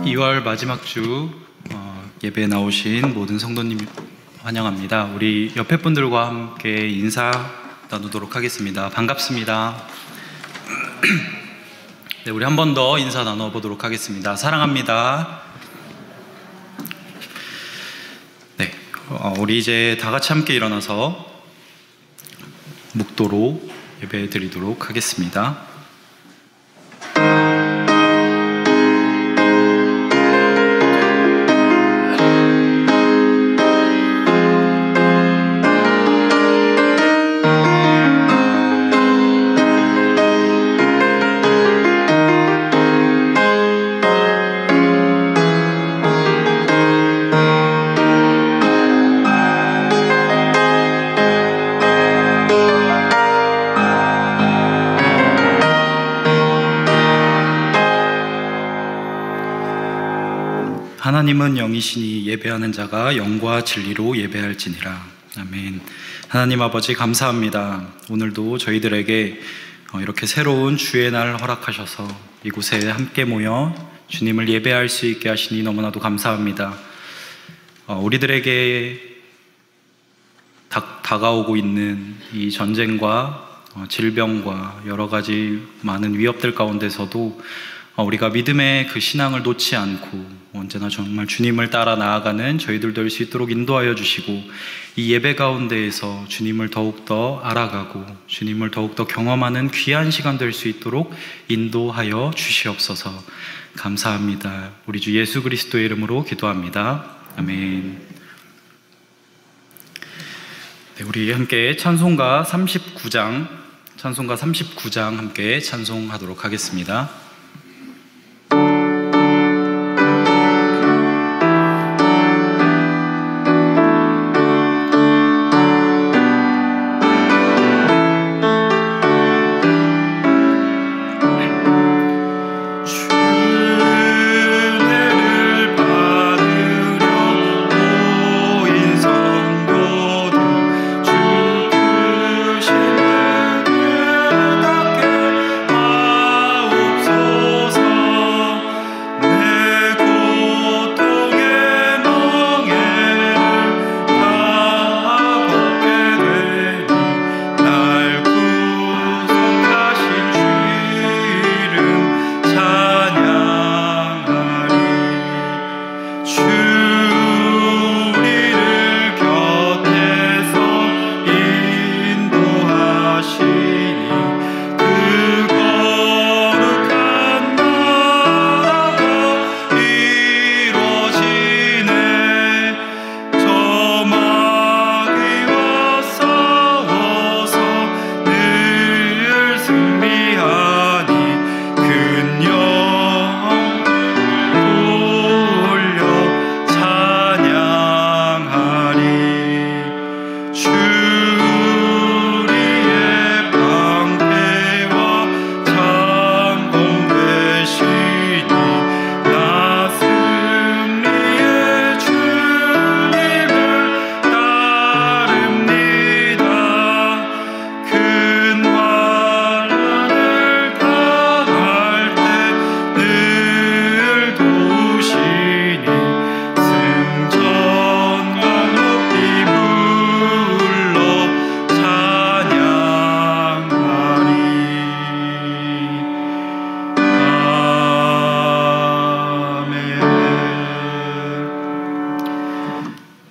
2월 마지막 주 예배에 나오신 모든 성도님 환영합니다. 우리 옆에 분들과 함께 인사 나누도록 하겠습니다. 반갑습니다. 네, 우리 한 번 더 인사 나눠보도록 하겠습니다. 사랑합니다. 네, 우리 이제 다 같이 함께 일어나서 묵도로 예배 드리도록 하겠습니다. 하나님은 영이시니 예배하는 자가 영과 진리로 예배할지니라. 아멘. 하나님 아버지 감사합니다. 오늘도 저희들에게 이렇게 새로운 주의 날 허락하셔서 이곳에 함께 모여 주님을 예배할 수 있게 하시니 너무나도 감사합니다. 우리들에게 다가오고 있는 이 전쟁과 질병과 여러 가지 많은 위협들 가운데서도 우리가 믿음의 그 신앙을 놓지 않고 언제나 정말 주님을 따라 나아가는 저희들 될 수 있도록 인도하여 주시고, 이 예배 가운데에서 주님을 더욱더 알아가고 주님을 더욱더 경험하는 귀한 시간 될 수 있도록 인도하여 주시옵소서. 감사합니다. 우리 주 예수 그리스도의 이름으로 기도합니다. 아멘. 네, 우리 함께 찬송가 39장 함께 찬송하도록 하겠습니다.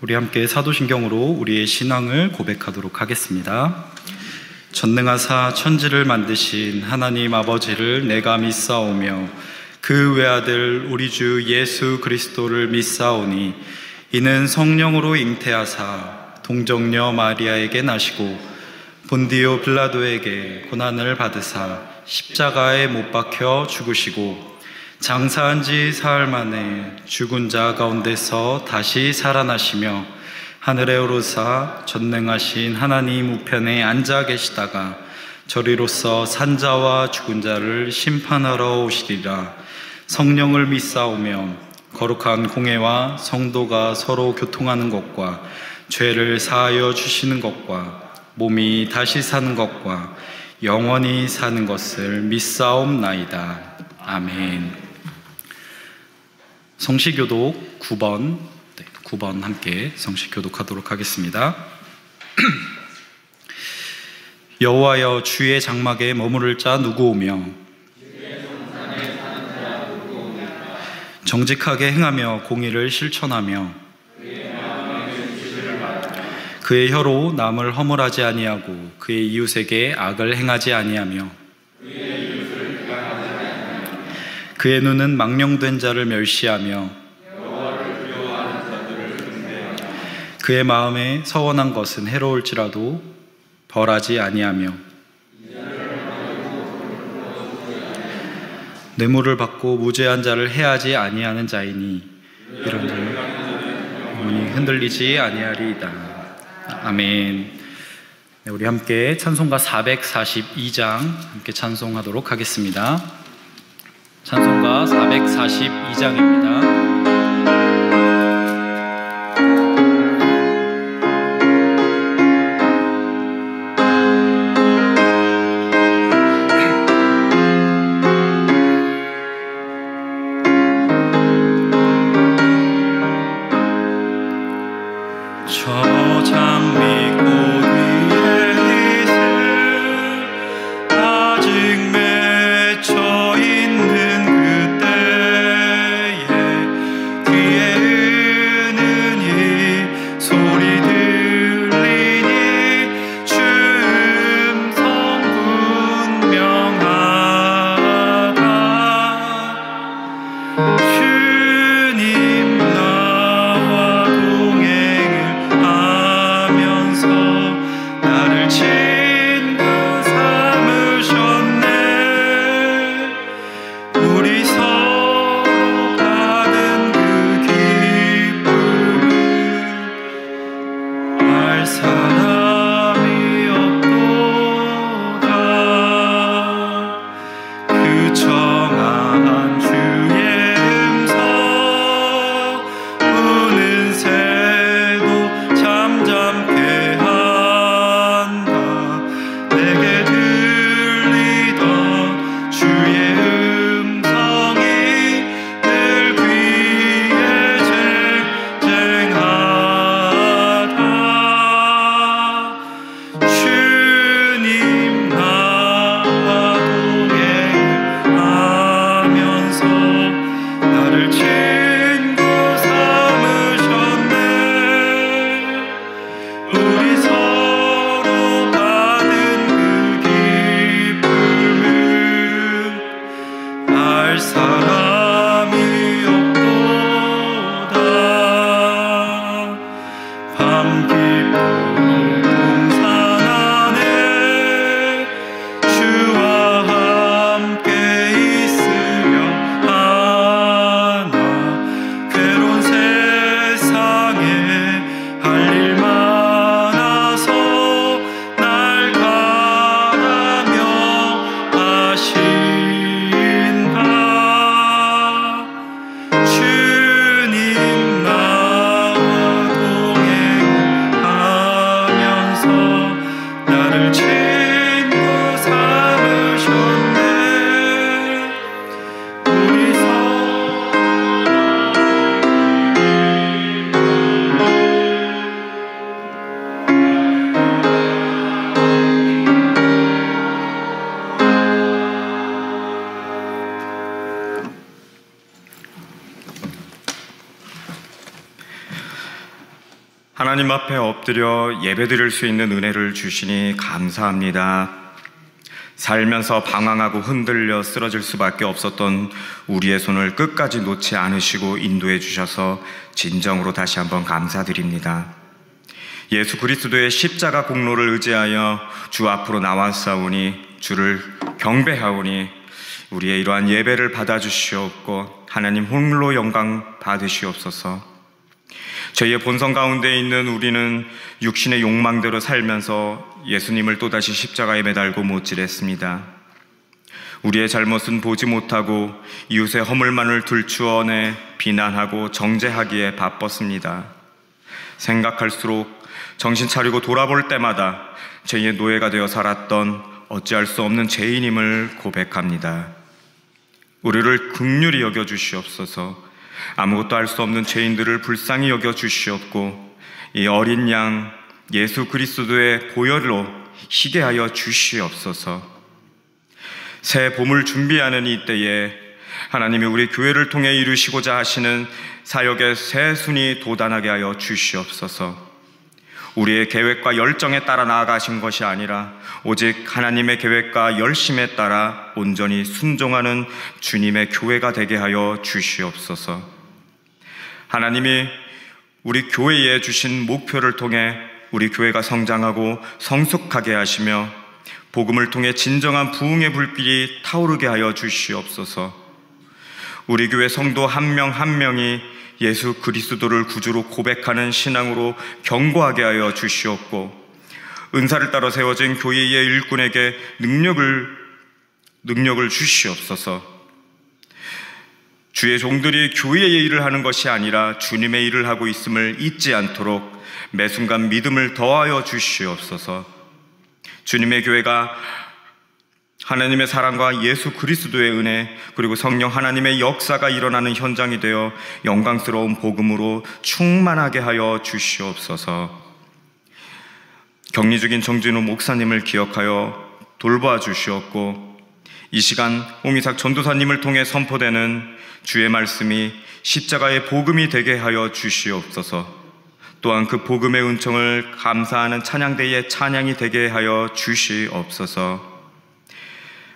우리 함께 사도신경으로 우리의 신앙을 고백하도록 하겠습니다. 전능하사 천지를 만드신 하나님 아버지를 내가 믿사오며 그 외아들 우리 주 예수 그리스도를 믿사오니 이는 성령으로 잉태하사 동정녀 마리아에게 나시고 본디오 빌라도에게 고난을 받으사 십자가에 못 박혀 죽으시고 장사한 지 사흘 만에 죽은 자 가운데서 다시 살아나시며 하늘에 오르사 전능하신 하나님 우편에 앉아 계시다가 저리로서 산자와 죽은 자를 심판하러 오시리라. 성령을 믿사오며 거룩한 공회와 성도가 서로 교통하는 것과 죄를 사하여 주시는 것과 몸이 다시 사는 것과 영원히 사는 것을 믿사옵나이다. 아멘. 성시교독 9번, 9번 함께 성시교독하도록 하겠습니다. 여호와여, 주의 장막에 머무를 자 누구 오며 정직하게 행하며 공의를 실천하며 그의 혀로 남을 허물하지 아니하고 그의 이웃에게 악을 행하지 아니하며 그의 눈은 망령된 자를 멸시하며 그의 마음에 서원한 것은 해로울지라도 벌하지 아니하며 뇌물을 받고 무죄한 자를 해하지 아니하는 자이니 이런 자는 영원히 흔들리지 아니하리이다. 아멘. 네, 우리 함께 찬송가 442장 함께 찬송하도록 하겠습니다. 찬송가 442장입니다. 하나님 앞에 엎드려 예배드릴 수 있는 은혜를 주시니 감사합니다. 살면서 방황하고 흔들려 쓰러질 수밖에 없었던 우리의 손을 끝까지 놓지 않으시고 인도해 주셔서 진정으로 다시 한번 감사드립니다. 예수 그리스도의 십자가 공로를 의지하여 주 앞으로 나왔사오니 주를 경배하오니 우리의 이러한 예배를 받아주시옵고 하나님 홀로 영광 받으시옵소서. 저희의 본성 가운데 있는 우리는 육신의 욕망대로 살면서 예수님을 또다시 십자가에 매달고 못질했습니다. 우리의 잘못은 보지 못하고 이웃의 허물만을 들추어내 비난하고 정죄하기에 바빴습니다. 생각할수록 정신 차리고 돌아볼 때마다 저희의 노예가 되어 살았던 어찌할 수 없는 죄인임을 고백합니다. 우리를 긍휼히 여겨주시옵소서. 아무것도 할 수 없는 죄인들을 불쌍히 여겨 주시옵고 이 어린 양 예수 그리스도의 보혈로 희게 하여 주시옵소서. 새 봄을 준비하는 이 때에 하나님이 우리 교회를 통해 이루시고자 하시는 사역의 새 순이 돋아나게 하여 주시옵소서. 우리의 계획과 열정에 따라 나아가신 것이 아니라 오직 하나님의 계획과 열심에 따라 온전히 순종하는 주님의 교회가 되게 하여 주시옵소서. 하나님이 우리 교회에 주신 목표를 통해 우리 교회가 성장하고 성숙하게 하시며 복음을 통해 진정한 부흥의 불길이 타오르게 하여 주시옵소서. 우리 교회 성도 한 명 한 명이 예수 그리스도를 구주로 고백하는 신앙으로 견고하게 하여 주시옵고 은사를 따라 세워진 교회의 일꾼에게 능력을 주시옵소서. 주의 종들이 교회의 일을 하는 것이 아니라 주님의 일을 하고 있음을 잊지 않도록 매 순간 믿음을 더하여 주시옵소서. 주님의 교회가 하나님의 사랑과 예수 그리스도의 은혜 그리고 성령 하나님의 역사가 일어나는 현장이 되어 영광스러운 복음으로 충만하게 하여 주시옵소서. 격리 중인 정진우 목사님을 기억하여 돌보아 주시옵고 이 시간 홍의삭 전도사님을 통해 선포되는 주의 말씀이 십자가의 복음이 되게 하여 주시옵소서. 또한 그 복음의 은총을 감사하는 찬양대의 찬양이 되게 하여 주시옵소서.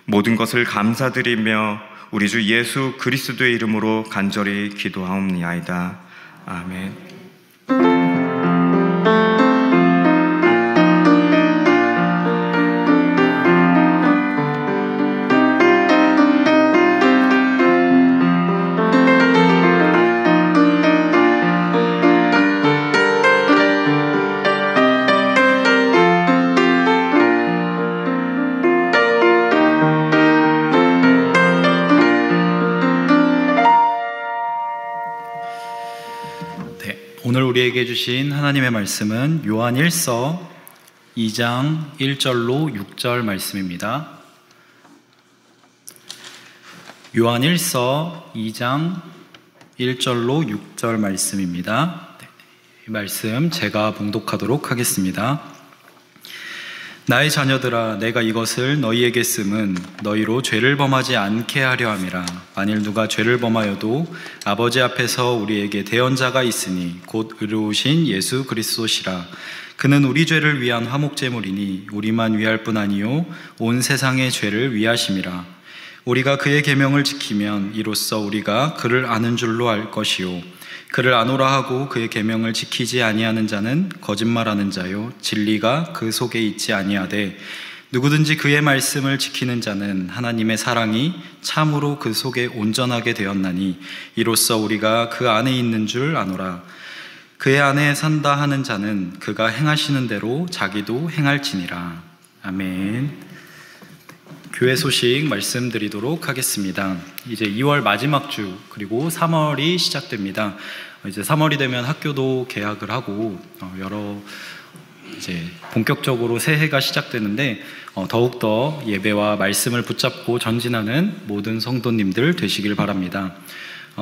모든 것을 감사드리며 우리 주 예수 그리스도의 이름으로 간절히 기도하옵나이다. 아멘. 오늘 우리에게 주신 하나님의 말씀은 요한 1서 2장 1절로 6절 말씀입니다. 요한 1서 2장 1절로 6절 말씀입니다. 이 말씀 제가 봉독하도록 하겠습니다. 나의 자녀들아, 내가 이것을 너희에게 씀은 너희로 죄를 범하지 않게 하려 함이라. 만일 누가 죄를 범하여도 아버지 앞에서 우리에게 대언자가 있으니 곧 의로우신 예수 그리스도시라. 그는 우리 죄를 위한 화목제물이니 우리만 위할 뿐 아니요 온 세상의 죄를 위하심이라. 우리가 그의 계명을 지키면 이로써 우리가 그를 아는 줄로 알 것이요 그를 아노라 하고 그의 계명을 지키지 아니하는 자는 거짓말하는 자요 진리가 그 속에 있지 아니하되 누구든지 그의 말씀을 지키는 자는 하나님의 사랑이 참으로 그 속에 온전하게 되었나니 이로써 우리가 그 안에 있는 줄 아노라. 그의 안에 산다 하는 자는 그가 행하시는 대로 자기도 행할지니라. 아멘. 교회 소식 말씀드리도록 하겠습니다. 이제 2월 마지막 주 그리고 3월이 시작됩니다. 이제 3월이 되면 학교도 개학을 하고 여러 이제 본격적으로 새해가 시작되는데 더욱더 예배와 말씀을 붙잡고 전진하는 모든 성도님들 되시길 바랍니다.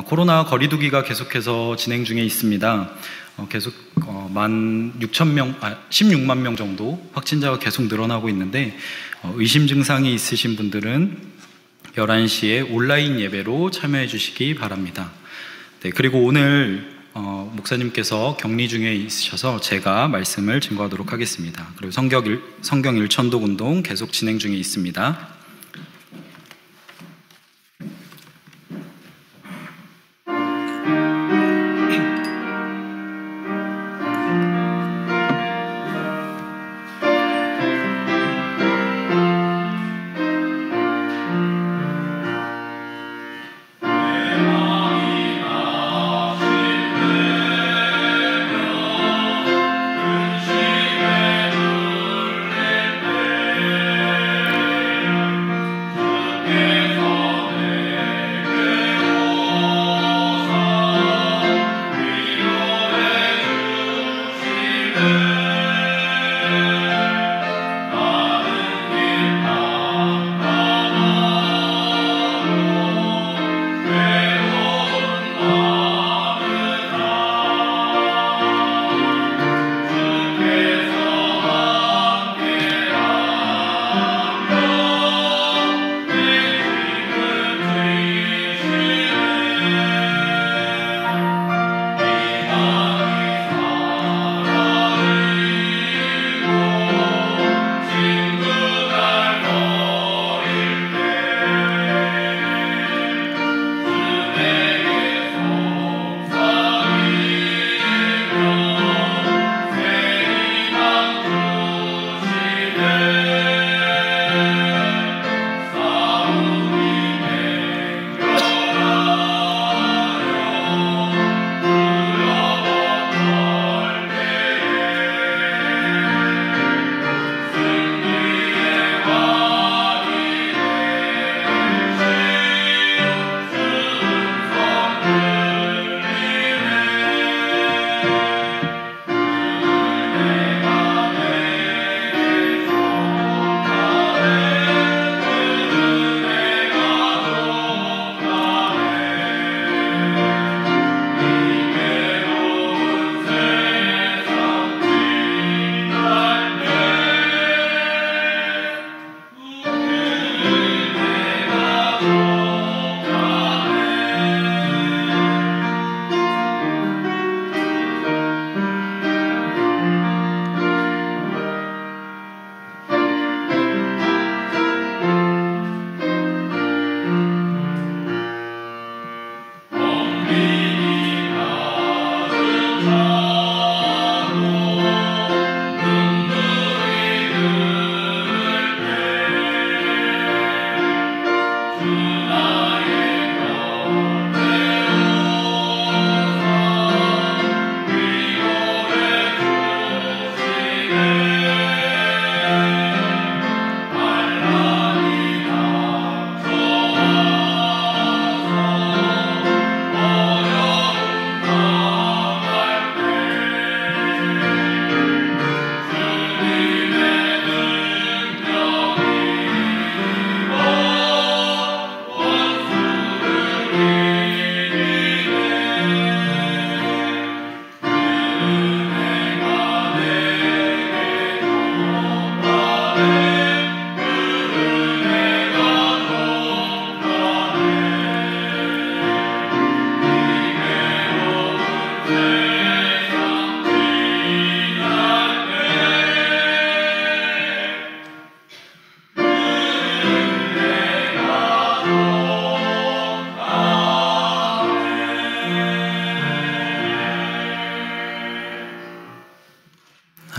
코로나 거리두기가 계속해서 진행 중에 있습니다. 계속 16만 명 정도 확진자가 계속 늘어나고 있는데 의심 증상이 있으신 분들은 11시에 온라인 예배로 참여해 주시기 바랍니다. 네, 그리고 오늘 목사님께서 격리 중에 있으셔서 제가 말씀을 증거하도록 하겠습니다. 그리고 성경 일천독 운동 계속 진행 중에 있습니다.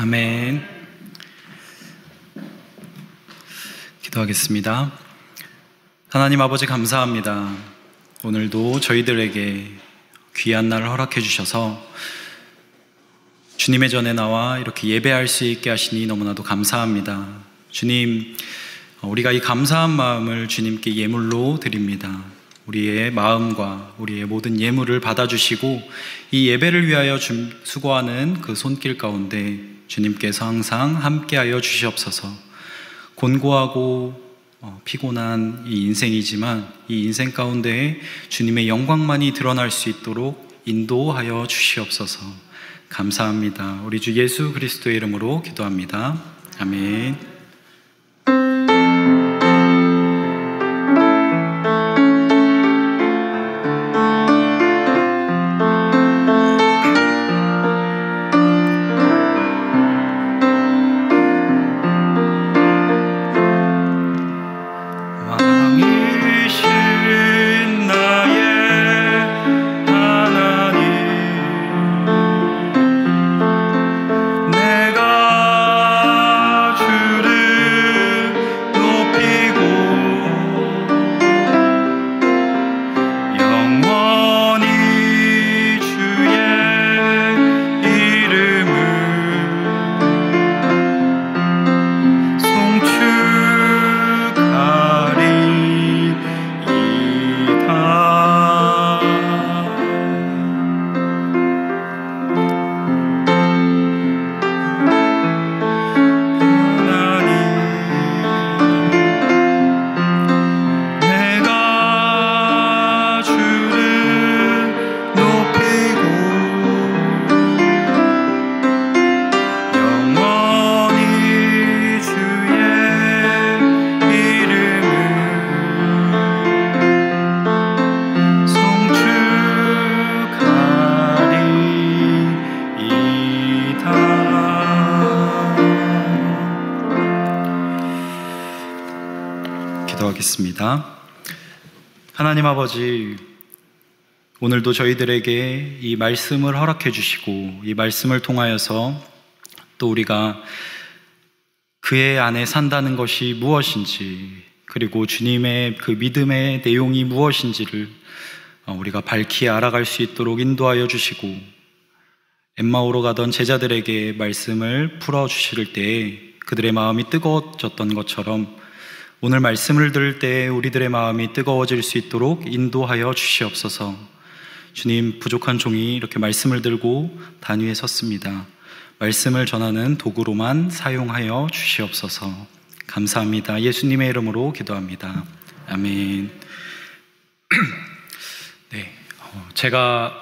아멘. 기도하겠습니다. 하나님 아버지 감사합니다. 오늘도 저희들에게 귀한 날을 허락해 주셔서 주님의 전에 나와 이렇게 예배할 수 있게 하시니 너무나도 감사합니다. 주님, 우리가 이 감사한 마음을 주님께 예물로 드립니다. 우리의 마음과 우리의 모든 예물을 받아주시고 이 예배를 위하여 수고하는 그 손길 가운데 주님께서 항상 함께하여 주시옵소서. 곤고하고 피곤한 이 인생이지만 이 인생 가운데 주님의 영광만이 드러날 수 있도록 인도하여 주시옵소서. 감사합니다. 우리 주 예수 그리스도의 이름으로 기도합니다. 아멘. 기도하겠습니다. 하나님 아버지, 오늘도 저희들에게 이 말씀을 허락해 주시고 이 말씀을 통하여서 또 우리가 그의 안에 산다는 것이 무엇인지, 그리고 주님의 그 믿음의 내용이 무엇인지를 우리가 밝히 알아갈 수 있도록 인도하여 주시고, 엠마오로 가던 제자들에게 말씀을 풀어주실 때에 그들의 마음이 뜨거워졌던 것처럼 오늘 말씀을 들을 때 우리들의 마음이 뜨거워질 수 있도록 인도하여 주시옵소서. 주님, 부족한 종이 이렇게 말씀을 들고 단위에 섰습니다. 말씀을 전하는 도구로만 사용하여 주시옵소서. 감사합니다. 예수님의 이름으로 기도합니다. 아멘. 네, 제가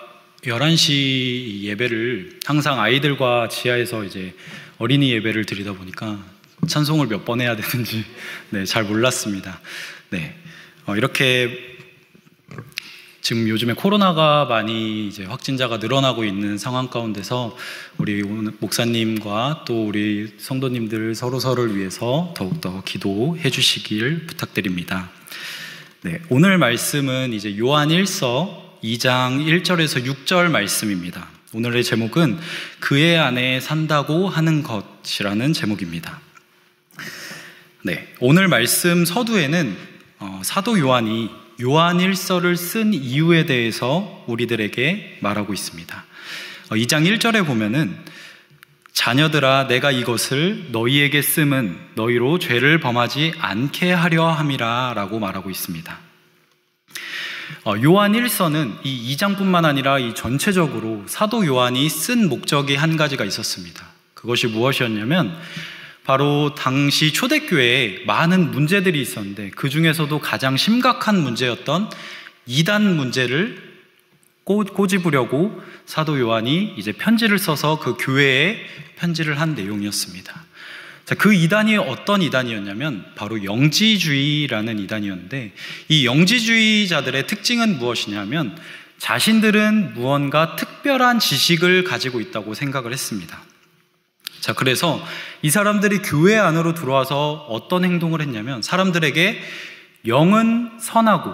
11시 예배를 항상 아이들과 지하에서 이제 어린이 예배를 드리다 보니까 찬송을 몇 번 해야 되는지 잘 몰랐습니다. 이렇게 지금 요즘에 코로나가 많이 이제 확진자가 늘어나고 있는 상황 가운데서 우리 목사님과 또 우리 성도님들 서로서로를 위해서 더욱더 기도해 주시길 부탁드립니다. 오늘 말씀은 이제 요한 1서 2장 1절에서 6절 말씀입니다. 오늘의 제목은 그의 안에 산다고 하는 것이라는 제목입니다. 오늘 말씀 서두에는 사도 요한이 요한 1서를 쓴 이유에 대해서 우리들에게 말하고 있습니다. 2장 1절에 보면은 자녀들아 내가 이것을 너희에게 씀은 너희로 죄를 범하지 않게 하려 함이라 라고 말하고 있습니다. 요한 1서는 이 2장뿐만 아니라 이 전체적으로 사도 요한이 쓴 목적이 한 가지가 있었습니다. 그것이 무엇이었냐면 바로 당시 초대교회에 많은 문제들이 있었는데 그 중에서도 가장 심각한 문제였던 이단 문제를 꼬집으려고 사도 요한이 이제 편지를 써서 그 교회에 편지를 한 내용이었습니다. 자, 그 이단이 어떤 이단이었냐면 바로 영지주의라는 이단이었는데, 이 영지주의자들의 특징은 무엇이냐면 자신들은 무언가 특별한 지식을 가지고 있다고 생각을 했습니다. 자, 그래서 이 사람들이 교회 안으로 들어와서 어떤 행동을 했냐면 사람들에게 영은 선하고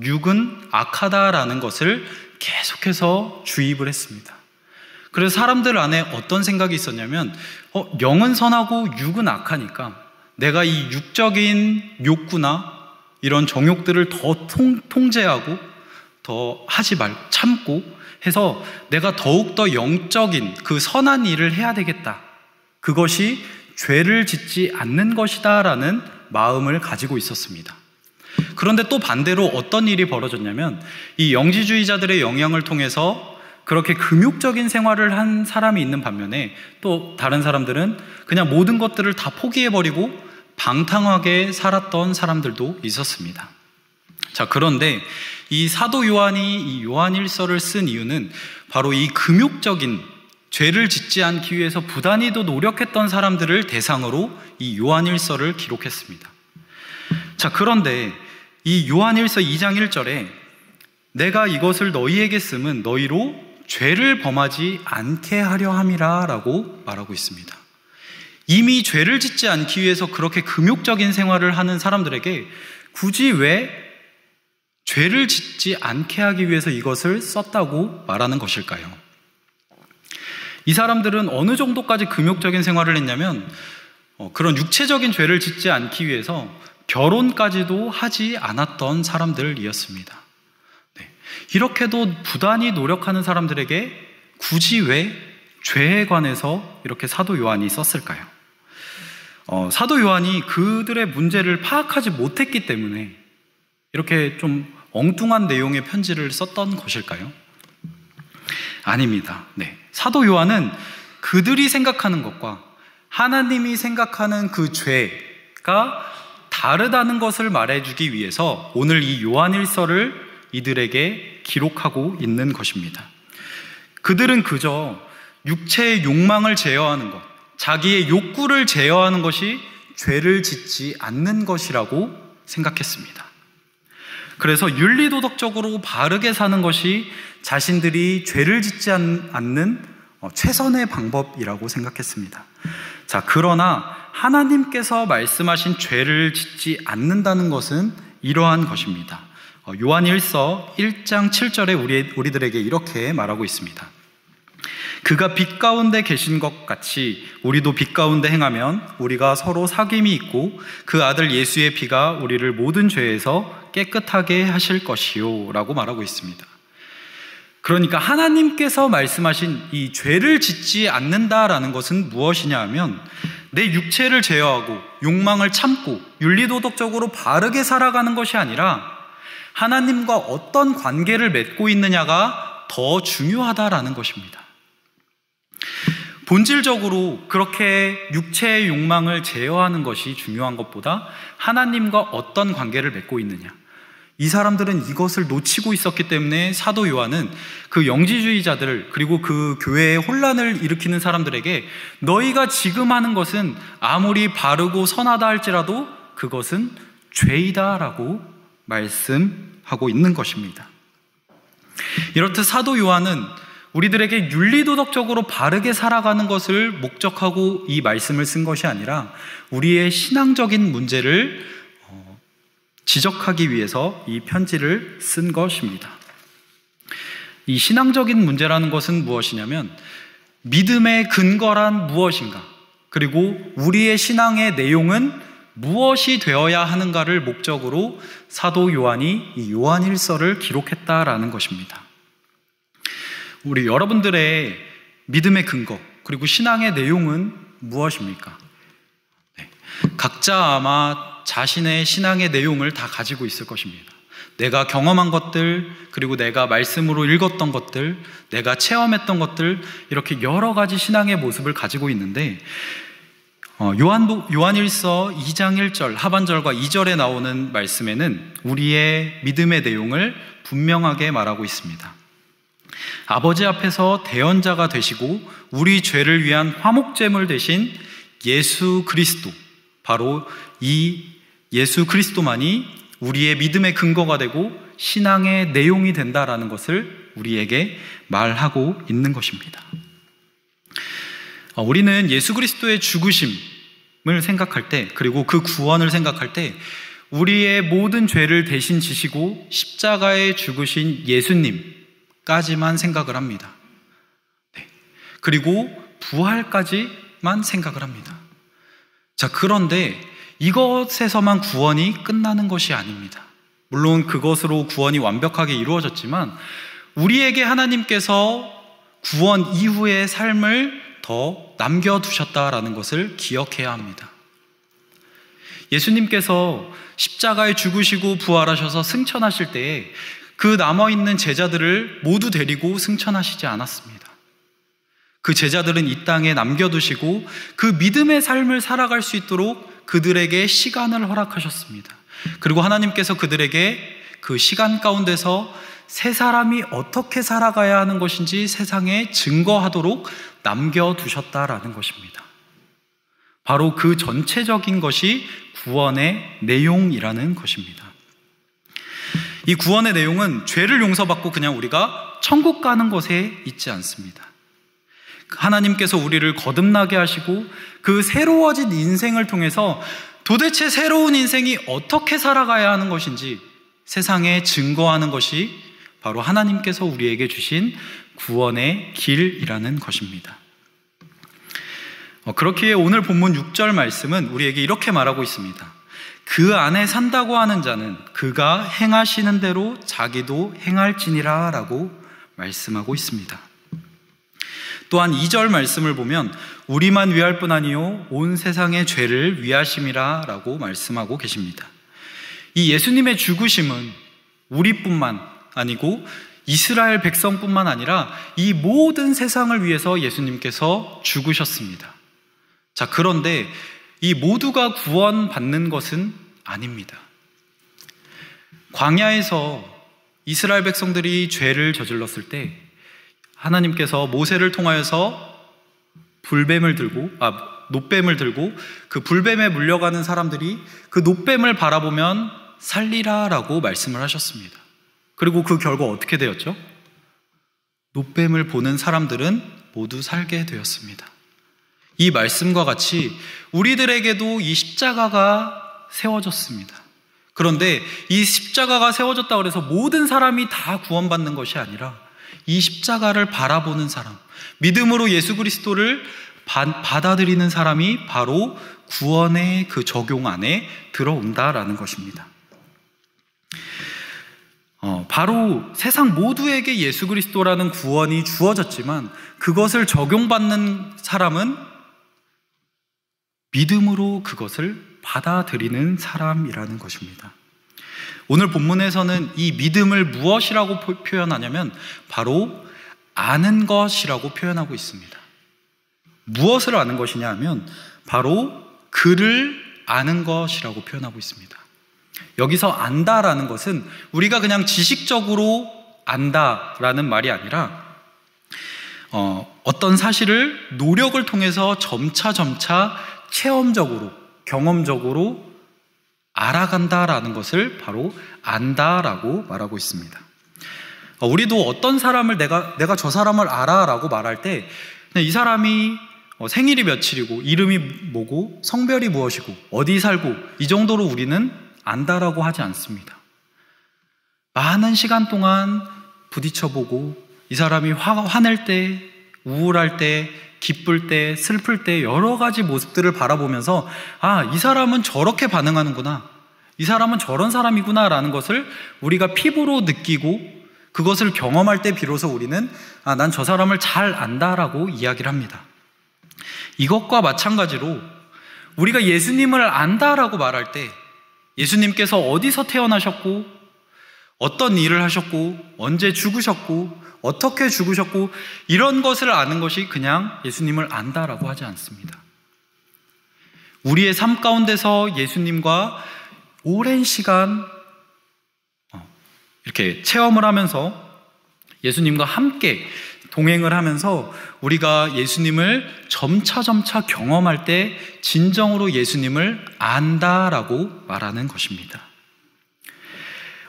육은 악하다라는 것을 계속해서 주입을 했습니다. 그래서 사람들 안에 어떤 생각이 있었냐면 영은 선하고 육은 악하니까 내가 이 육적인 욕구나 이런 정욕들을 더 통제하고 더 하지 말고 참고 해서 내가 더욱더 영적인 그 선한 일을 해야 되겠다. 그것이 죄를 짓지 않는 것이다 라는 마음을 가지고 있었습니다. 그런데 또 반대로 어떤 일이 벌어졌냐면 이 영지주의자들의 영향을 통해서 그렇게 금욕적인 생활을 한 사람이 있는 반면에 또 다른 사람들은 그냥 모든 것들을 다 포기해버리고 방탕하게 살았던 사람들도 있었습니다. 자, 그런데 이 사도 요한이 이 요한일서를 쓴 이유는 바로 이 금욕적인 죄를 짓지 않기 위해서 부단히도 노력했던 사람들을 대상으로 이 요한일서를 기록했습니다. 자, 그런데 이 요한일서 2장 1절에 내가 이것을 너희에게 쓰면 너희로 죄를 범하지 않게 하려 함이라 라고 말하고 있습니다. 이미 죄를 짓지 않기 위해서 그렇게 금욕적인 생활을 하는 사람들에게 굳이 왜 죄를 짓지 않게 하기 위해서 이것을 썼다고 말하는 것일까요? 이 사람들은 어느 정도까지 금욕적인 생활을 했냐면 그런 육체적인 죄를 짓지 않기 위해서 결혼까지도 하지 않았던 사람들이었습니다. 네. 이렇게도 부단히 노력하는 사람들에게 굳이 왜 죄에 관해서 이렇게 사도 요한이 썼을까요? 사도 요한이 그들의 문제를 파악하지 못했기 때문에 이렇게 좀 엉뚱한 내용의 편지를 썼던 것일까요? 아닙니다. 네. 사도 요한은 그들이 생각하는 것과 하나님이 생각하는 그 죄가 다르다는 것을 말해주기 위해서 오늘 이 요한일서를 이들에게 기록하고 있는 것입니다. 그들은 그저 육체의 욕망을 제어하는 것, 자기의 욕구를 제어하는 것이 죄를 짓지 않는 것이라고 생각했습니다. 그래서 윤리도덕적으로 바르게 사는 것이 자신들이 죄를 짓지 않는 최선의 방법이라고 생각했습니다. 자, 그러나 하나님께서 말씀하신 죄를 짓지 않는다는 것은 이러한 것입니다. 요한일서 1장 7절에 우리들에게 이렇게 말하고 있습니다. 그가 빛 가운데 계신 것 같이 우리도 빛 가운데 행하면 우리가 서로 사귐이 있고 그 아들 예수의 피가 우리를 모든 죄에서 깨끗하게 하실 것이요 라고 말하고 있습니다. 그러니까 하나님께서 말씀하신 이 죄를 짓지 않는다라는 것은 무엇이냐 하면 내 육체를 제어하고 욕망을 참고 윤리도덕적으로 바르게 살아가는 것이 아니라 하나님과 어떤 관계를 맺고 있느냐가 더 중요하다라는 것입니다. 본질적으로 그렇게 육체의 욕망을 제어하는 것이 중요한 것보다 하나님과 어떤 관계를 맺고 있느냐, 이 사람들은 이것을 놓치고 있었기 때문에 사도 요한은 그 영지주의자들 그리고 그 교회에 혼란을 일으키는 사람들에게 너희가 지금 하는 것은 아무리 바르고 선하다 할지라도 그것은 죄이다라고 말씀하고 있는 것입니다. 이렇듯 사도 요한은 우리들에게 윤리도덕적으로 바르게 살아가는 것을 목적하고 이 말씀을 쓴 것이 아니라 우리의 신앙적인 문제를 지적하기 위해서 이 편지를 쓴 것입니다. 이 신앙적인 문제라는 것은 무엇이냐면 믿음의 근거란 무엇인가, 그리고 우리의 신앙의 내용은 무엇이 되어야 하는가를 목적으로 사도 요한이 이 요한일서를 기록했다라는 것입니다. 우리 여러분들의 믿음의 근거 그리고 신앙의 내용은 무엇입니까? 네. 각자 아마 자신의 신앙의 내용을 다 가지고 있을 것입니다. 내가 경험한 것들, 그리고 내가 말씀으로 읽었던 것들, 내가 체험했던 것들, 이렇게 여러 가지 신앙의 모습을 가지고 있는데 요한일서 2장 1절 하반절과 2절에 나오는 말씀에는 우리의 믿음의 내용을 분명하게 말하고 있습니다. 아버지 앞에서 대언자가 되시고 우리 죄를 위한 화목제물 되신 예수 그리스도, 바로 이 예수 그리스도만이 우리의 믿음의 근거가 되고 신앙의 내용이 된다라는 것을 우리에게 말하고 있는 것입니다. 우리는 예수 그리스도의 죽으심을 생각할 때, 그리고 그 구원을 생각할 때 우리의 모든 죄를 대신 지시고 십자가에 죽으신 예수님까지만 생각을 합니다. 네. 그리고 부활까지만 생각을 합니다. 자, 그런데 이것에서만 구원이 끝나는 것이 아닙니다. 물론 그것으로 구원이 완벽하게 이루어졌지만 우리에게 하나님께서 구원 이후의 삶을 더 남겨두셨다라는 것을 기억해야 합니다. 예수님께서 십자가에 죽으시고 부활하셔서 승천하실 때에 그 남아있는 제자들을 모두 데리고 승천하시지 않았습니다. 그 제자들은 이 땅에 남겨두시고 그 믿음의 삶을 살아갈 수 있도록 그들에게 시간을 허락하셨습니다. 그리고 하나님께서 그들에게 그 시간 가운데서 새 사람이 어떻게 살아가야 하는 것인지 세상에 증거하도록 남겨두셨다라는 것입니다. 바로 그 전체적인 것이 구원의 내용이라는 것입니다. 이 구원의 내용은 죄를 용서받고 그냥 우리가 천국 가는 것에 있지 않습니다. 하나님께서 우리를 거듭나게 하시고 그 새로워진 인생을 통해서 도대체 새로운 인생이 어떻게 살아가야 하는 것인지 세상에 증거하는 것이 바로 하나님께서 우리에게 주신 구원의 길이라는 것입니다. 그렇기에 오늘 본문 6절 말씀은 우리에게 이렇게 말하고 있습니다. 그 안에 산다고 하는 자는 그가 행하시는 대로 자기도 행할지니라 라고 말씀하고 있습니다. 또한 2절 말씀을 보면 우리만 위할 뿐 아니요 온 세상의 죄를 위하심이라 라고 말씀하고 계십니다. 이 예수님의 죽으심은 우리뿐만 아니고 이스라엘 백성뿐만 아니라 이 모든 세상을 위해서 예수님께서 죽으셨습니다. 자, 그런데 이 모두가 구원받는 것은 아닙니다. 광야에서 이스라엘 백성들이 죄를 저질렀을 때 하나님께서 모세를 통하여서 놋뱀을 들고 그 불뱀에 물려가는 사람들이 그 놋뱀을 바라보면 살리라라고 말씀을 하셨습니다. 그리고 그 결과 어떻게 되었죠? 놋뱀을 보는 사람들은 모두 살게 되었습니다. 이 말씀과 같이 우리들에게도 이 십자가가 세워졌습니다. 그런데 이 십자가가 세워졌다고 해서 모든 사람이 다 구원받는 것이 아니라 이 십자가를 바라보는 사람, 믿음으로 예수 그리스도를 받아들이는 사람이 바로 구원의 그 적용 안에 들어온다라는 것입니다. 바로 세상 모두에게 예수 그리스도라는 구원이 주어졌지만 그것을 적용받는 사람은 믿음으로 그것을 받아들이는 사람이라는 것입니다. 오늘 본문에서는 이 믿음을 무엇이라고 표현하냐면 바로 아는 것이라고 표현하고 있습니다. 무엇을 아는 것이냐 하면 바로 그를 아는 것이라고 표현하고 있습니다. 여기서 안다라는 것은 우리가 그냥 지식적으로 안다라는 말이 아니라 어떤 사실을 노력을 통해서 점차 체험적으로, 경험적으로 알아간다라는 것을 바로 안다라고 말하고 있습니다. 우리도 어떤 사람을 내가 저 사람을 알아라고 말할 때 이 사람이 생일이 며칠이고 이름이 뭐고 성별이 무엇이고 어디 살고 이 정도로 우리는 안다라고 하지 않습니다. 많은 시간 동안 부딪혀보고 이 사람이 화낼 때, 우울할 때, 기쁠 때, 슬플 때 여러 가지 모습들을 바라보면서 이 사람은 저렇게 반응하는구나, 이 사람은 저런 사람이구나 라는 것을 우리가 피부로 느끼고 그것을 경험할 때 비로소 우리는 난 저 사람을 잘 안다라고 이야기를 합니다. 이것과 마찬가지로 우리가 예수님을 안다라고 말할 때 예수님께서 어디서 태어나셨고 어떤 일을 하셨고 언제 죽으셨고 어떻게 죽으셨고 이런 것을 아는 것이 그냥 예수님을 안다라고 하지 않습니다. 우리의 삶 가운데서 예수님과 오랜 시간 이렇게 체험을 하면서 예수님과 함께 동행을 하면서 우리가 예수님을 점차 경험할 때 진정으로 예수님을 안다라고 말하는 것입니다.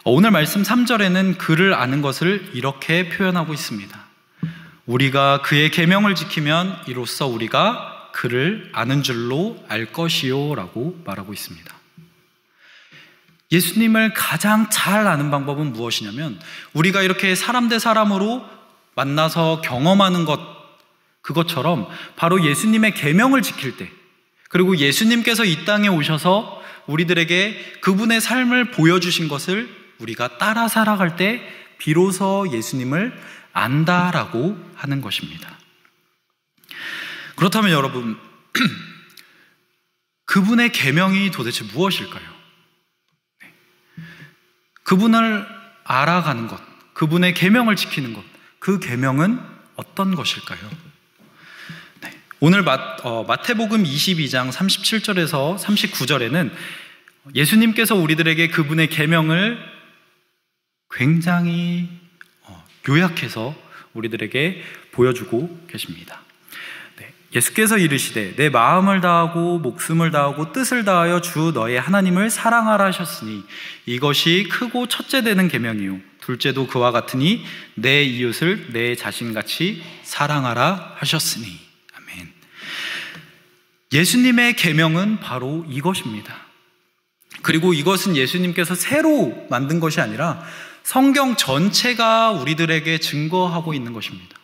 오늘 말씀 3절에는 그를 아는 것을 이렇게 표현하고 있습니다. 우리가 그의 계명을 지키면 이로써 우리가 그를 아는 줄로 알 것이요 라고 말하고 있습니다. 예수님을 가장 잘 아는 방법은 무엇이냐면 우리가 이렇게 사람 대 사람으로 만나서 경험하는 것, 그것처럼 바로 예수님의 계명을 지킬 때, 그리고 예수님께서 이 땅에 오셔서 우리들에게 그분의 삶을 보여주신 것을 우리가 따라 살아갈 때 비로소 예수님을 안다라고 하는 것입니다. 그렇다면 여러분, 그분의 계명이 도대체 무엇일까요? 그분을 알아가는 것, 그분의 계명을 지키는 것, 그 계명은 어떤 것일까요? 오늘 마태복음 22장 37절에서 39절에는 예수님께서 우리들에게 그분의 계명을 굉장히 요약해서 우리들에게 보여주고 계십니다. 예수께서 이르시되 내 마음을 다하고 목숨을 다하고 뜻을 다하여 주 너의 하나님을 사랑하라 하셨으니 이것이 크고 첫째 되는 계명이요 둘째도 그와 같으니 내 이웃을 내 자신같이 사랑하라 하셨으니. 아멘. 예수님의 계명은 바로 이것입니다. 그리고 이것은 예수님께서 새로 만든 것이 아니라 성경 전체가 우리들에게 증거하고 있는 것입니다.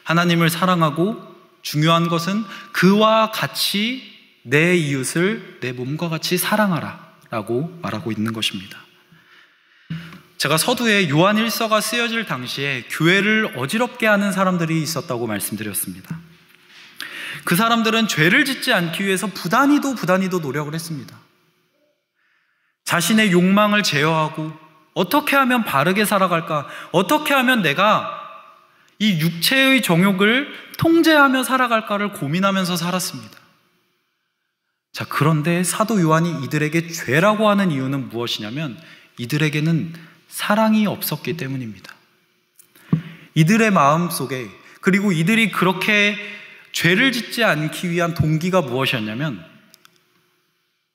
하나님을 사랑하고 중요한 것은 그와 같이 내 이웃을 내 몸과 같이 사랑하라 라고 말하고 있는 것입니다. 제가 서두에 요한 1서가 쓰여질 당시에 교회를 어지럽게 하는 사람들이 있었다고 말씀드렸습니다. 그 사람들은 죄를 짓지 않기 위해서 부단히도 노력을 했습니다. 자신의 욕망을 제어하고 어떻게 하면 바르게 살아갈까? 어떻게 하면 내가 이 육체의 정욕을 통제하며 살아갈까를 고민하면서 살았습니다. 자, 그런데 사도 요한이 이들에게 죄라고 하는 이유는 무엇이냐면 이들에게는 사랑이 없었기 때문입니다. 이들의 마음속에, 그리고 이들이 그렇게 죄를 짓지 않기 위한 동기가 무엇이었냐면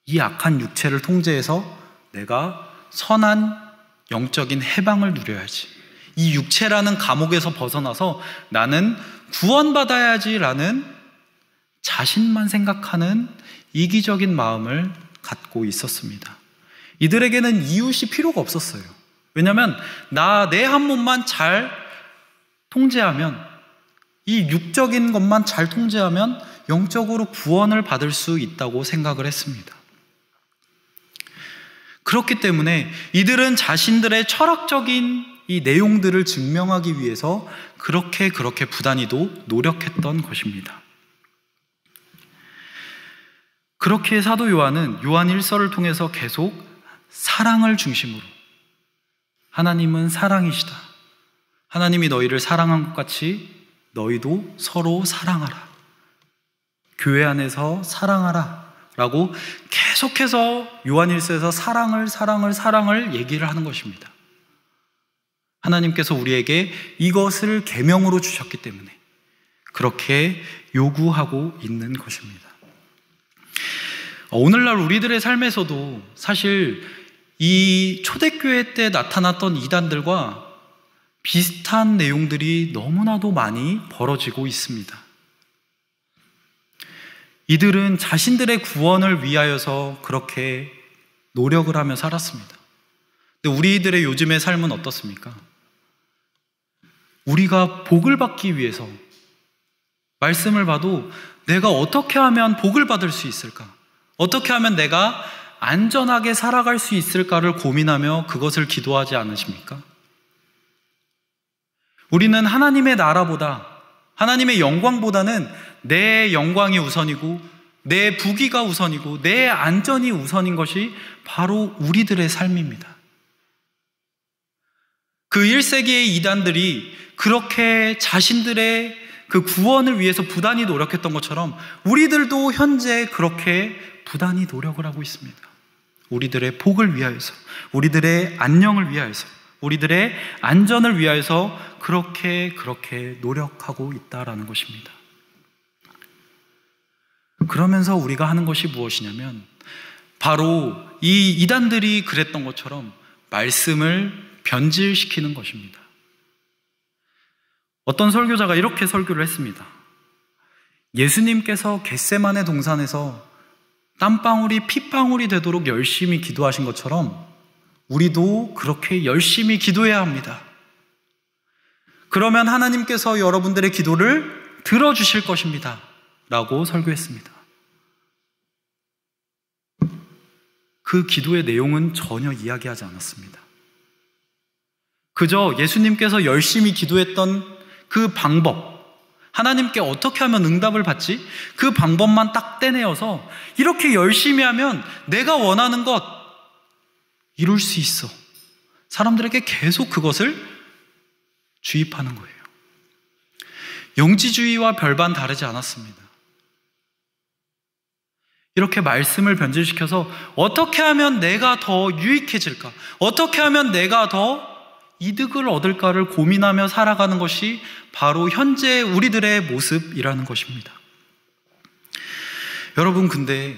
이 악한 육체를 통제해서 내가 선한 영적인 해방을 누려야지, 이 육체라는 감옥에서 벗어나서 나는 구원받아야지라는 자신만 생각하는 이기적인 마음을 갖고 있었습니다. 이들에게는 이웃이 필요가 없었어요. 왜냐하면 내 한 몸만 잘 통제하면, 이 육적인 것만 잘 통제하면 영적으로 구원을 받을 수 있다고 생각을 했습니다. 그렇기 때문에 이들은 자신들의 철학적인 이 내용들을 증명하기 위해서 그렇게 부단히도 노력했던 것입니다. 그렇게 사도 요한은 요한 1서를 통해서 계속 사랑을 중심으로, 하나님은 사랑이시다, 하나님이 너희를 사랑한 것 같이 너희도 서로 사랑하라, 교회 안에서 사랑하라 라고 계속해서 요한 1서에서 사랑을 얘기를 하는 것입니다. 하나님께서 우리에게 이것을 계명으로 주셨기 때문에 그렇게 요구하고 있는 것입니다. 오늘날 우리들의 삶에서도 사실 이 초대교회 때 나타났던 이단들과 비슷한 내용들이 너무나도 많이 벌어지고 있습니다. 이들은 자신들의 구원을 위하여서 그렇게 노력을 하며 살았습니다. 근데 우리들의 요즘의 삶은 어떻습니까? 우리가 복을 받기 위해서 말씀을 봐도 내가 어떻게 하면 복을 받을 수 있을까? 어떻게 하면 내가 안전하게 살아갈 수 있을까를 고민하며 그것을 기도하지 않으십니까? 우리는 하나님의 나라보다, 하나님의 영광보다는 내 영광이 우선이고 내 부귀가 우선이고 내 안전이 우선인 것이 바로 우리들의 삶입니다. 그 1세기의 이단들이 그렇게 자신들의 그 구원을 위해서 부단히 노력했던 것처럼 우리들도 현재 그렇게 부단히 노력을 하고 있습니다. 우리들의 복을 위하여서, 우리들의 안녕을 위하여서, 우리들의 안전을 위하여서 그렇게 노력하고 있다라는 것입니다. 그러면서 우리가 하는 것이 무엇이냐면 바로 이 이단들이 그랬던 것처럼 말씀을 변질시키는 것입니다. 어떤 설교자가 이렇게 설교를 했습니다. 예수님께서 겟세마네 동산에서 땀방울이 핏방울이 되도록 열심히 기도하신 것처럼 우리도 그렇게 열심히 기도해야 합니다. 그러면 하나님께서 여러분들의 기도를 들어주실 것입니다 라고 설교했습니다. 그 기도의 내용은 전혀 이야기하지 않았습니다. 그저 예수님께서 열심히 기도했던 그 방법, 하나님께 어떻게 하면 응답을 받지? 그 방법만 딱 떼내어서 이렇게 열심히 하면 내가 원하는 것 이룰 수 있어. 사람들에게 계속 그것을 주입하는 거예요. 영지주의와 별반 다르지 않았습니다. 이렇게 말씀을 변질시켜서 어떻게 하면 내가 더 유익해질까? 어떻게 하면 내가 더 이득을 얻을까를 고민하며 살아가는 것이 바로 현재 우리들의 모습이라는 것입니다. 여러분, 근데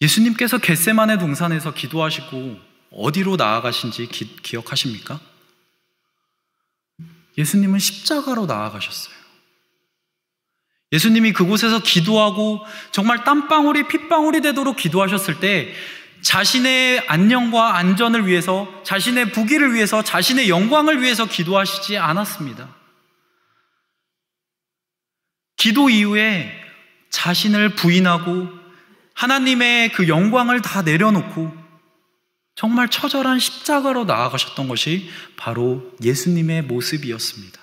예수님께서 겟세마네 동산에서 기도하시고 어디로 나아가신지 기억하십니까? 예수님은 십자가로 나아가셨어요. 예수님이 그곳에서 기도하고 정말 땀방울이 핏방울이 되도록 기도하셨을 때 자신의 안녕과 안전을 위해서, 자신의 부귀를 위해서, 자신의 영광을 위해서 기도하시지 않았습니다. 기도 이후에 자신을 부인하고 하나님의 그 영광을 다 내려놓고 정말 처절한 십자가로 나아가셨던 것이 바로 예수님의 모습이었습니다.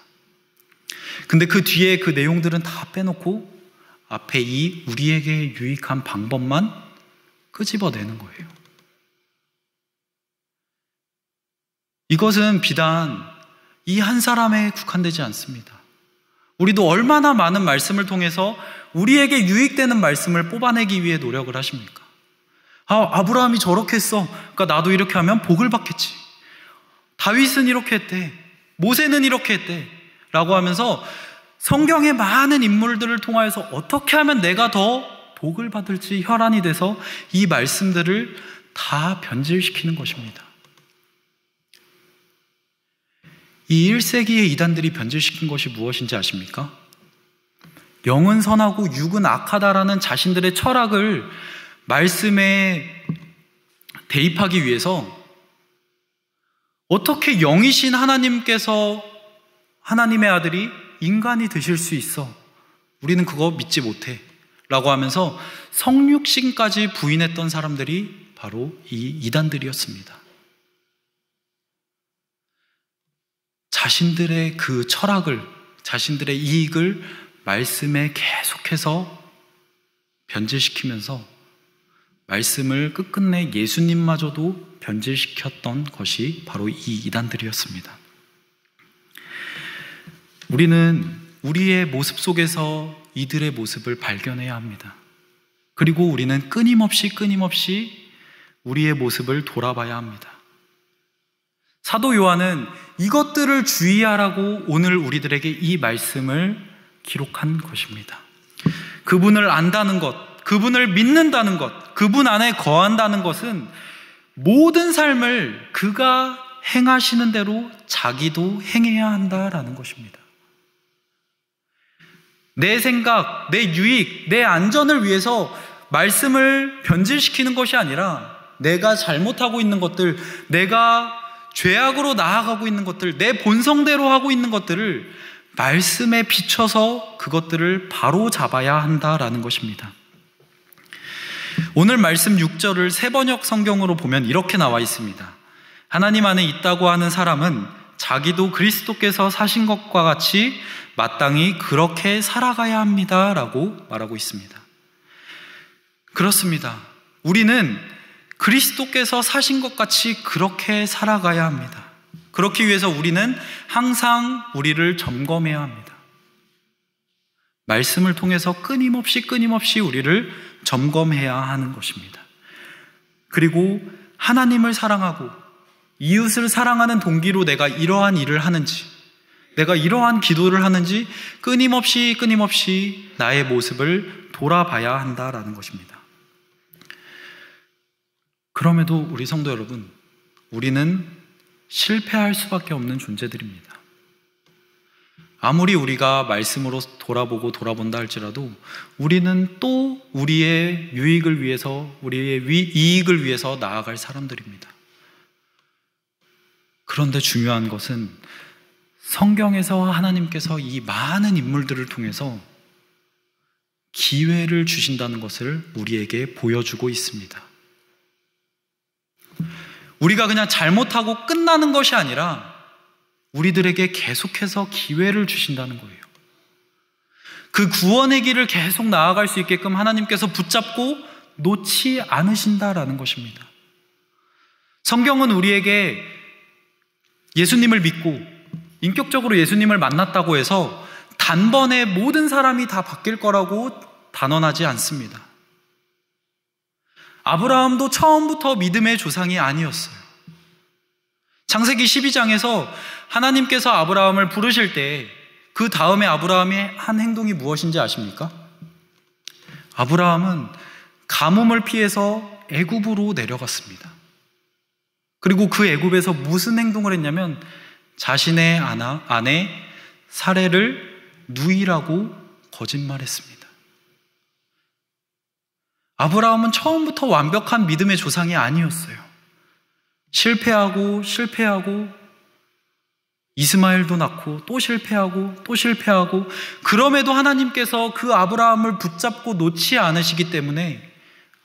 근데 그 뒤에 그 내용들은 다 빼놓고 앞에 이 우리에게 유익한 방법만 끄집어내는 거예요. 이것은 비단 이 한 사람에 국한되지 않습니다. 우리도 얼마나 많은 말씀을 통해서 우리에게 유익되는 말씀을 뽑아내기 위해 노력을 하십니까? 아브라함이 저렇게 했어. 그러니까 나도 이렇게 하면 복을 받겠지. 다윗은 이렇게 했대. 모세는 이렇게 했대. 라고 하면서 성경의 많은 인물들을 통하여서 어떻게 하면 내가 더 복을 받을지 혈안이 돼서 이 말씀들을 다 변질시키는 것입니다. 이 1세기의 이단들이 변질시킨 것이 무엇인지 아십니까? 영은 선하고 육은 악하다라는 자신들의 철학을 말씀에 대입하기 위해서 어떻게 영이신 하나님께서 하나님의 아들이 인간이 되실 수 있어? 우리는 그거 믿지 못해 라고 하면서 성육신까지 부인했던 사람들이 바로 이 이단들이었습니다. 자신들의 그 철학을, 자신들의 이익을 말씀에 계속해서 변질시키면서 말씀을 끝끝내 예수님마저도 변질시켰던 것이 바로 이 이단들이었습니다. 우리는 우리의 모습 속에서 이들의 모습을 발견해야 합니다. 그리고 우리는 끊임없이 우리의 모습을 돌아봐야 합니다. 사도 요한은 이것들을 주의하라고 오늘 우리들에게 이 말씀을 기록한 것입니다. 그분을 안다는 것, 그분을 믿는다는 것, 그분 안에 거한다는 것은 모든 삶을 그가 행하시는 대로 자기도 행해야 한다라는 것입니다. 내 생각, 내 유익, 내 안전을 위해서 말씀을 변질시키는 것이 아니라 내가 잘못하고 있는 것들, 내가 죄악으로 나아가고 있는 것들, 내 본성대로 하고 있는 것들을 말씀에 비춰서 그것들을 바로 잡아야 한다라는 것입니다. 오늘 말씀 6절을 새번역 성경으로 보면 이렇게 나와 있습니다. 하나님 안에 있다고 하는 사람은 자기도 그리스도께서 사신 것과 같이 마땅히 그렇게 살아가야 합니다 라고 말하고 있습니다. 그렇습니다. 우리는 그리스도께서 사신 것 같이 그렇게 살아가야 합니다. 그렇기 위해서 우리는 항상 우리를 점검해야 합니다. 말씀을 통해서 끊임없이 우리를 점검해야 하는 것입니다. 그리고 하나님을 사랑하고 이웃을 사랑하는 동기로 내가 이러한 일을 하는지, 내가 이러한 기도를 하는지 끊임없이 나의 모습을 돌아봐야 한다라는 것입니다. 그럼에도 우리 성도 여러분, 우리는 실패할 수밖에 없는 존재들입니다. 아무리 우리가 말씀으로 돌아본다 할지라도 우리는 또 우리의 유익을 위해서, 우리의 이익을 위해서 나아갈 사람들입니다. 그런데 중요한 것은 성경에서 하나님께서 이 많은 인물들을 통해서 기회를 주신다는 것을 우리에게 보여주고 있습니다. 우리가 그냥 잘못하고 끝나는 것이 아니라 우리들에게 계속해서 기회를 주신다는 거예요. 그 구원의 길을 계속 나아갈 수 있게끔 하나님께서 붙잡고 놓지 않으신다라는 것입니다. 성경은 우리에게 예수님을 믿고 인격적으로 예수님을 만났다고 해서 단번에 모든 사람이 다 바뀔 거라고 단언하지 않습니다. 아브라함도 처음부터 믿음의 조상이 아니었어요. 창세기 12장에서 하나님께서 아브라함을 부르실 때 그 다음에 아브라함이 한 행동이 무엇인지 아십니까? 아브라함은 가뭄을 피해서 애굽으로 내려갔습니다. 그리고 그 애굽에서 무슨 행동을 했냐면 자신의 아내 사레를 누이라고 거짓말했습니다. 아브라함은 처음부터 완벽한 믿음의 조상이 아니었어요. 실패하고 이스마엘도 낳고 또 실패하고 그럼에도 하나님께서 그 아브라함을 붙잡고 놓지 않으시기 때문에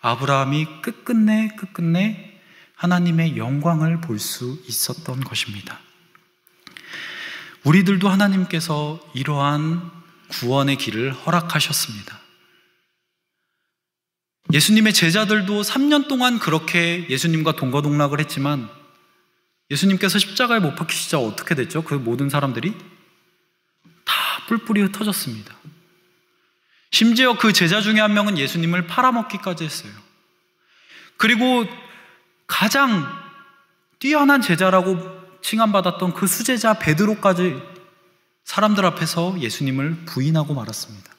아브라함이 끝끝내 하나님의 영광을 볼 수 있었던 것입니다. 우리들도 하나님께서 이러한 구원의 길을 허락하셨습니다. 예수님의 제자들도 3년 동안 그렇게 예수님과 동거동락을 했지만 예수님께서 십자가에 못 박히시자 어떻게 됐죠? 그 모든 사람들이 다 뿔뿔이 흩어졌습니다. 심지어 그 제자 중에 한 명은 예수님을 팔아먹기까지 했어요. 그리고 가장 뛰어난 제자라고 칭함받았던 그 수제자 베드로까지 사람들 앞에서 예수님을 부인하고 말았습니다.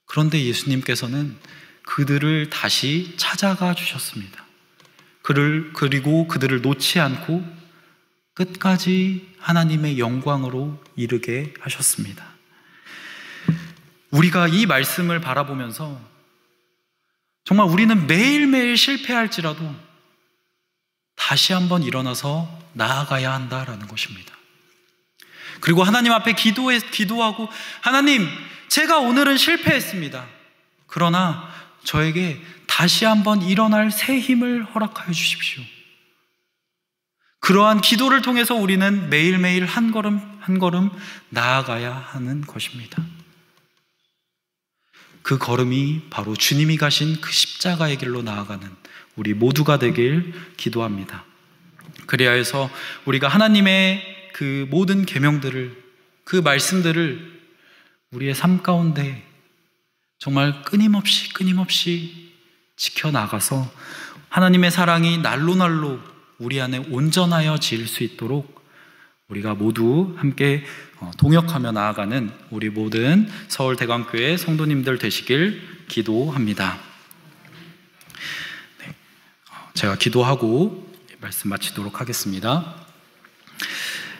그런데 예수님께서는 그들을 다시 찾아가 주셨습니다. 그리고 그들을 놓지 않고 끝까지 하나님의 영광으로 이르게 하셨습니다. 우리가 이 말씀을 바라보면서 정말 우리는 매일매일 실패할지라도 다시 한번 일어나서 나아가야 한다라는 것입니다. 그리고 하나님 앞에 기도하고 하나님, 제가 오늘은 실패했습니다. 그러나 저에게 다시 한번 일어날 새 힘을 허락하여 주십시오. 그러한 기도를 통해서 우리는 매일매일 한 걸음 한 걸음 나아가야 하는 것입니다. 그 걸음이 바로 주님이 가신 그 십자가의 길로 나아가는 우리 모두가 되길 기도합니다. 그래야 해서 우리가 하나님의 그 모든 계명들을, 그 말씀들을 우리의 삶 가운데 정말 끊임없이 지켜나가서 하나님의 사랑이 날로 우리 안에 온전하여질 수 있도록 우리가 모두 함께 동역하며 나아가는 우리 모든 서울대광교회 성도님들 되시길 기도합니다. 네, 제가 기도하고 말씀 마치도록 하겠습니다.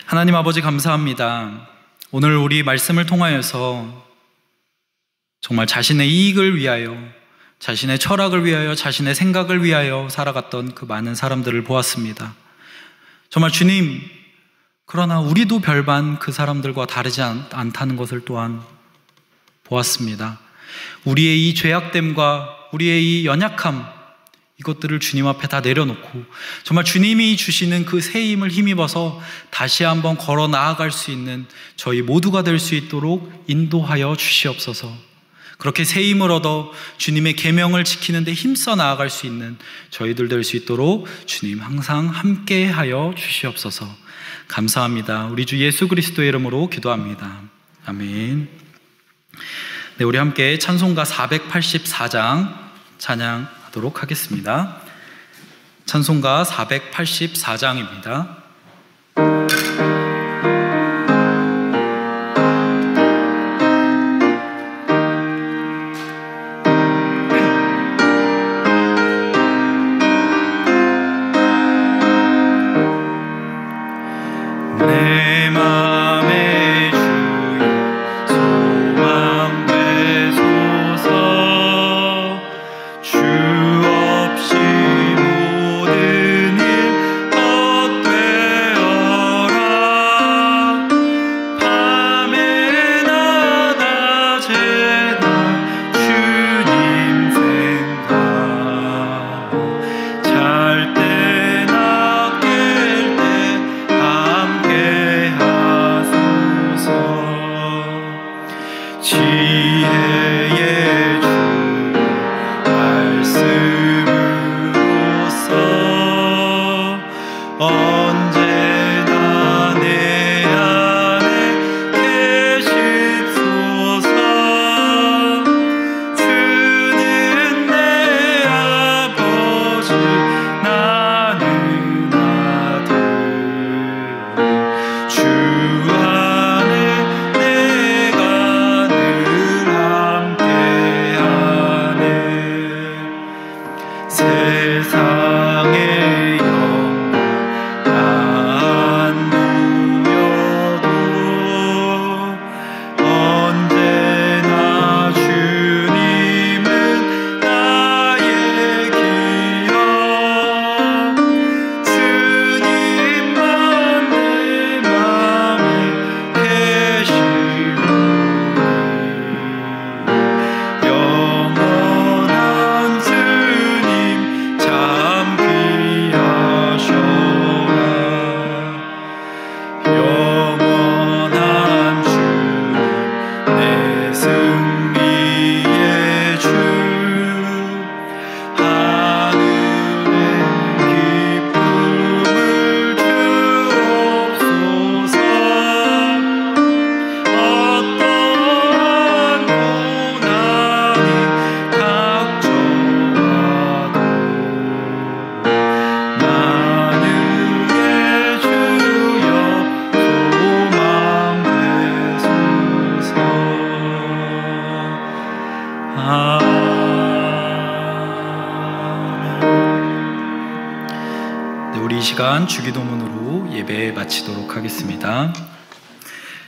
하나님 아버지 감사합니다. 오늘 우리 말씀을 통하여서 정말 자신의 이익을 위하여, 자신의 철학을 위하여, 자신의 생각을 위하여 살아갔던 그 많은 사람들을 보았습니다. 정말 주님, 그러나 우리도 별반 그 사람들과 다르지 않다는 것을 또한 보았습니다. 우리의 이 죄악됨과 우리의 이 연약함, 이것들을 주님 앞에 다 내려놓고 정말 주님이 주시는 그 새 힘을 힘입어서 다시 한번 걸어 나아갈 수 있는 저희 모두가 될 수 있도록 인도하여 주시옵소서. 그렇게 새 힘을 얻어 주님의 계명을 지키는 데 힘써 나아갈 수 있는 저희들 될 수 있도록 주님 항상 함께하여 주시옵소서. 감사합니다. 우리 주 예수 그리스도의 이름으로 기도합니다. 아멘. 네, 우리 함께 찬송가 484장 찬양하도록 하겠습니다. 찬송가 484장입니다. 내 맘에 주여 소망 되소서. 주 없이 모든 일 헛되소서. 시간 주기도문으로 예배 마치도록 하겠습니다.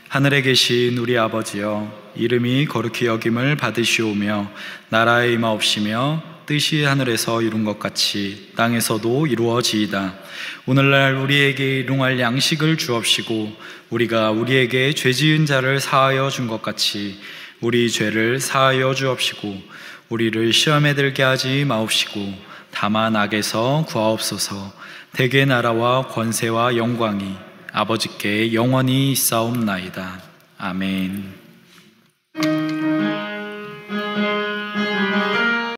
하늘에 계신 우리 아버지여, 이름이 거룩히 여김을 받으시오며 나라의 임하옵시며 뜻이 하늘에서 이룬 것 같이 땅에서도 이루어지이다. 오늘날 우리에게 일용할 양식을 주옵시고 우리가 우리에게 죄 지은 자를 사하여 준 것 같이 우리 죄를 사하여 주옵시고 우리를 시험에 들게 하지 마옵시고 다만 악에서 구하옵소서. 대개 나라와 권세와 영광이 아버지께 영원히 있사옵나이다. 아멘.